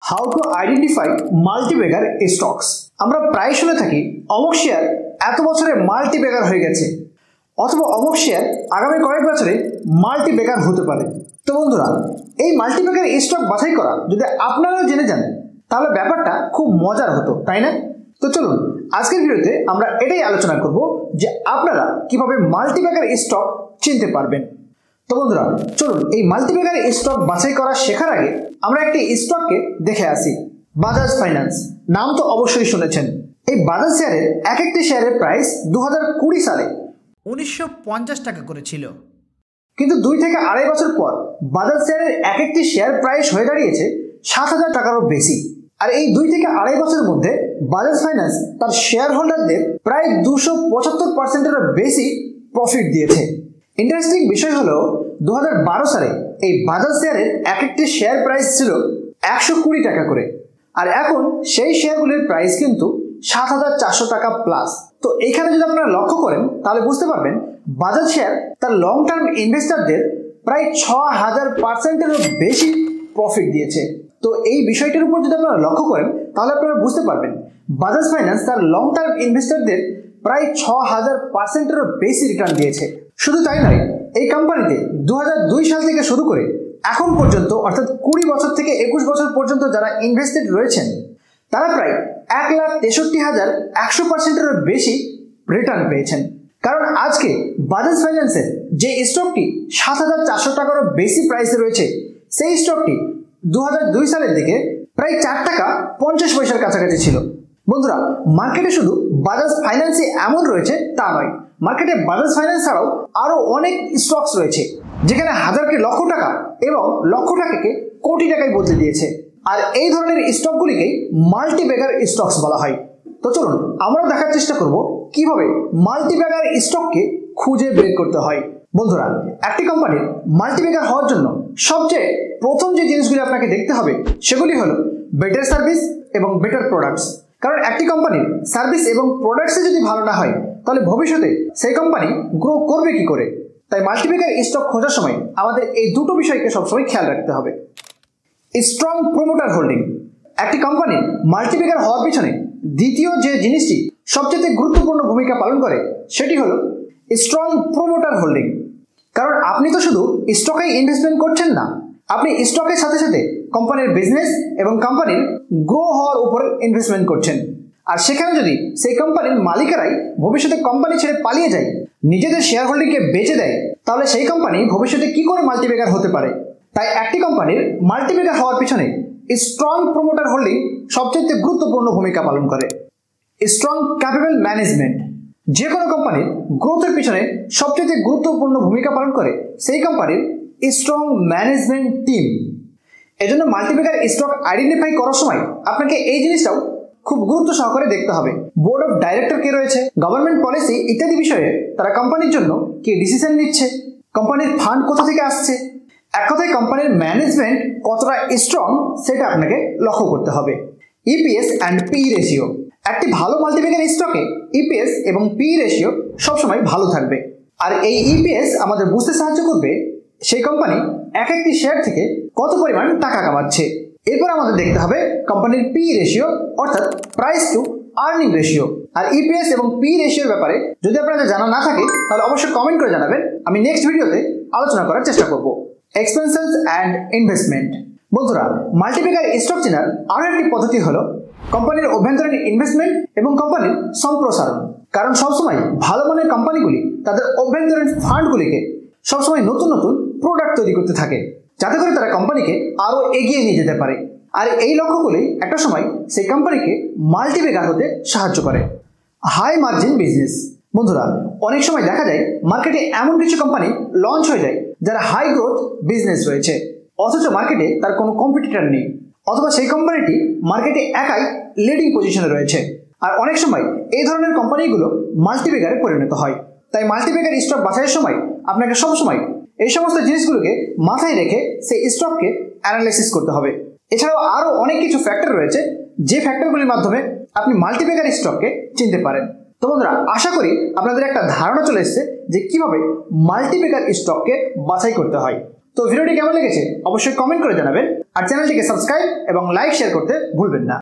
How to identify multibagger stocks. আমরা প্রায় শুনে থাকি অমুক শেয়ার এত বছরে মাল্টিব্যাগার হয়ে গেছে, অথবা অমুক শেয়ার আগামী কয়েক বছরে মাল্টিব্যাগার হতে পারে। তো বন্ধুরা, এই মাল্টিব্যাগার স্টক বাছাই করা যদি আপনারাও জেনে যান তাহলে ব্যাপারটা খুব মজার হতো, তাই না? তো চলুন আজকের ভিডিওতে আমরা এটাই আলোচনা করব যে আপনারা কিভাবে মাল্টিব্যাগার স্টক চিনতে পারবেন। তো বন্ধুরা চলুন এই মাল্টিব্যাগার স্টক বাছাই করা শেখার আগে আমরা একটি স্টককে দেখে আসি। বাজাজ ফাইন্যান্স নাম তো অবশ্যই শুনেছেন। এই বাজাজ শেয়ারের এক একটি শেয়ারের প্রাইস 2020 সালে 1950 টাকা করেছিল, কিন্তু 2 থেকে আড়াই বছর পর বাজাজ শেয়ারের এক একটি শেয়ার প্রাইস হয়ে দাঁড়িয়েছে 7,000 টাকারও বেশি। আর এই 2 থেকে আড়াই বছরের মধ্যে বাজাজ ফাইন্যান্স তার শেয়ার হোল্ডারদের প্রায় 275%-এরও বেশি প্রফিট দিয়েছে। ইন্টারেস্টিং বিষয় হলো 2012 সালে এই বাজাজ শেয়ারের এক একটি শেয়ার প্রাইস ছিল 120 টাকা করে, আর এখন সেই শেয়ারগুলির প্রাইস কিন্তু 7,400 টাকা প্লাস। তো এখানে যদি আপনারা লক্ষ্য করেন তাহলে বুঝতে পারবেন বাজাজ শেয়ার তার লং টার্ম ইনভেস্টরদের প্রায় 6,000%-এরও বেশি প্রফিট দিয়েছে। তো এই বিষয়টির উপর যদি আপনারা লক্ষ্য করেন তাহলে আপনারা বুঝতে পারবেন বাজাজ ফাইন্যান্স তার লং টার্ম ইনভেস্টরদের প্রায় 6,000%-এরও বেশি রিটার্ন দিয়েছে। শুধু তাই নয়, এই কোম্পানিতে 2002 সাল থেকে শুরু করে এখন পর্যন্ত অর্থাৎ 20 বছর থেকে 21 বছর পর্যন্ত যারা ইনভেস্টেড রয়েছেন তারা প্রায় 1,63,100%-এরও বেশি রিটার্ন পেয়েছেন। কারণ আজকে বাজাজ ফাইন্যান্সের যে স্টকটি 7,400 টাকারও বেশি প্রাইসে রয়েছে সেই স্টকটি 2002 সালের দিকে প্রায় 4 টাকা 50 পয়সার কাছাকাছি ছিল। বন্ধুরা, মার্কেটে শুধু বাজাজ ফাইন্যান্সই এমন রয়েছে তা নয়, মার্কেটে বাজাজ ফাইন্যান্স ছাড়াও আরও অনেক স্টকস রয়েছে যেখানে হাজারকে লক্ষ টাকা এবং লক্ষ টাকাকে কোটি টাকায় বদলে দিয়েছে। আর এই ধরনের স্টকগুলিকেই মাল্টিব্যাগার স্টকস বলা হয়। তো চলুন আমরা দেখার চেষ্টা করব কিভাবে মাল্টিব্যাগার স্টককে খুঁজে বের করতে হয়। বন্ধুরা, একটি কোম্পানির মাল্টিব্যাগার হওয়ার জন্য সবচেয়ে প্রথম যে জিনিসগুলি আপনাকে দেখতে হবে সেগুলি হলো বেটার সার্ভিস এবং বেটার প্রোডাক্টস। কারণ একটি কোম্পানির সার্ভিস এবং প্রোডাক্টসে যদি ভালো না হয় তাহলে ভবিষ্যতে সেই কোম্পানি গ্রো করবে কি করে। তাই মাল্টিব্যাগার স্টক খোঁজার সময় আমাদের এই দুটো বিষয়কে সবসময় খেয়াল রাখতে হবে। Strong promoter holding. একটি কোম্পানির মাল্টিব্যাগার হওয়ার পিছনে দ্বিতীয় যে জিনিসটি সবচেয়ে গুরুত্বপূর্ণ ভূমিকা পালন করে সেটি হলো স্ট্রং প্রমোটার হোল্ডিং। কারণ আপনি তো শুধু স্টকে ইনভেস্টমেন্ট করছেন না, আপনি স্টকের সাথে সাথে কোম্পানির বিজনেস এবং কোম্পানির গ্রো হওয়ার উপর ইনভেস্টমেন্ট করছেন। আর সেখানে যদি সেই কোম্পানির মালিকেরাই ভবিষ্যতে কোম্পানি ছেড়ে পালিয়ে যায়, নিজেদের শেয়ার হোল্ডিংকে বেচে দেয়, তাহলে সেই কোম্পানি ভবিষ্যতে কি করে মাল্টিব্যাগার হতে পারে। তাই একটি কোম্পানির মাল্টিব্যাগার হওয়ার পিছনে স্ট্রং প্রমোটার হোল্ডিং সবচেয়ে গুরুত্বপূর্ণ ভূমিকা পালন করে। Strong capital management. যে কোনো কোম্পানির গ্রোথের পিছনে সবচেয়ে গুরুত্বপূর্ণ ভূমিকা পালন করে সেই কোম্পানির স্ট্রং ম্যানেজমেন্ট টিম। এজন্য মাল্টিব্যাগার স্টক আইডেন্টিফাই করার সময় আপনাকে এই জিনিসটাও খুব গুরুত্ব সহকারে দেখতে হবে। বোর্ড অফ ডাইরেক্টর কে রয়েছে, গভর্নমেন্ট পলিসি ইত্যাদি বিষয়ে তারা কোম্পানির জন্য কি ডিসিশন নিচ্ছে, কোম্পানির ফান্ড কোথা থেকে আসছে, এক কথায় কোম্পানির ম্যানেজমেন্ট কতটা স্ট্রং সেটা আপনাকে লক্ষ্য করতে হবে। EPS and P ratio. একটি ভালো মাল্টিব্যাগার স্টকে ইপিএস এবং পি রেশিও সবসময় ভালো থাকবে। আর এই ইপিএস আমাদের বুঝতে সাহায্য করবে সেই কোম্পানি এক একটি শেয়ার থেকে কত পরিমাণ টাকা কামাচ্ছে। এরপর আমাদের দেখতে হবে কোম্পানির পি রেশিও অর্থাৎ প্রাইস টু আর্নিং রেশিও। আর ইপিএস এবং পি রেশিওর ব্যাপারে যদি আপনাদের জানা না থাকে তাহলে অবশ্যই কমেন্ট করে জানাবেন, আমি নেক্সট ভিডিওতে আলোচনা করার চেষ্টা করব। Expenses and investment. বন্ধুরা, মাল্টিব্যাগার স্টক চেনার আরও একটি পদ্ধতি হলো কোম্পানির অভ্যন্তরীণ ইনভেস্টমেন্ট এবং কোম্পানির সম্প্রসারণ। কারণ সবসময় ভালো মানের কোম্পানিগুলি তাদের অভ্যন্তরীণ ফান্ডগুলিকে সবসময় নতুন নতুন প্রোডাক্ট তৈরি করতে থাকে যাতে করে তারা কোম্পানিকে আরও এগিয়ে নিয়ে যেতে পারে। আর এই লক্ষ্যগুলি একটা সময় সেই কোম্পানিকে মাল্টিব্যাগার হতে সাহায্য করে। High margin business. বন্ধুরা, অনেক সময় দেখা যায় মার্কেটে এমন কিছু কোম্পানি লঞ্চ হয়ে যায় যারা হাই গ্রোথ বিজনেস রয়েছে, অথচ মার্কেটে তার কোনো কম্পিটিটর নেই, অথবা সেই কোম্পানিটি মার্কেটে একাই লিডিং পজিশনে রয়েছে। আর অনেক সময় এই ধরনের কোম্পানিগুলো মাল্টিব্যাগারে পরিণত হয়। তাই মাল্টিব্যাগার স্টক বাছাইয়ের সময় আপনাকে সবসময় এই সমস্ত জিনিসগুলোকে মাথায় রেখে সেই স্টককে অ্যানালাইসিস করতে হবে। এছাড়াও আরও অনেক কিছু ফ্যাক্টর রয়েছে যে ফ্যাক্টরগুলির মাধ্যমে আপনি মাল্টিব্যাগার স্টককে চিনতে পারেন। তো বন্ধুরা, আশা করি আপনাদের একটা ধারণা চলে এসেছে যে কিভাবে মাল্টিব্যাগার স্টককে বাছাই করতে হয়। তো ভিডিওটি কেমন লেগেছে অবশ্যই কমেন্ট করে জানাবেন। আর চ্যানেলটিকে সাবস্ক্রাইব এবং লাইক শেয়ার করতে ভুলবেন না।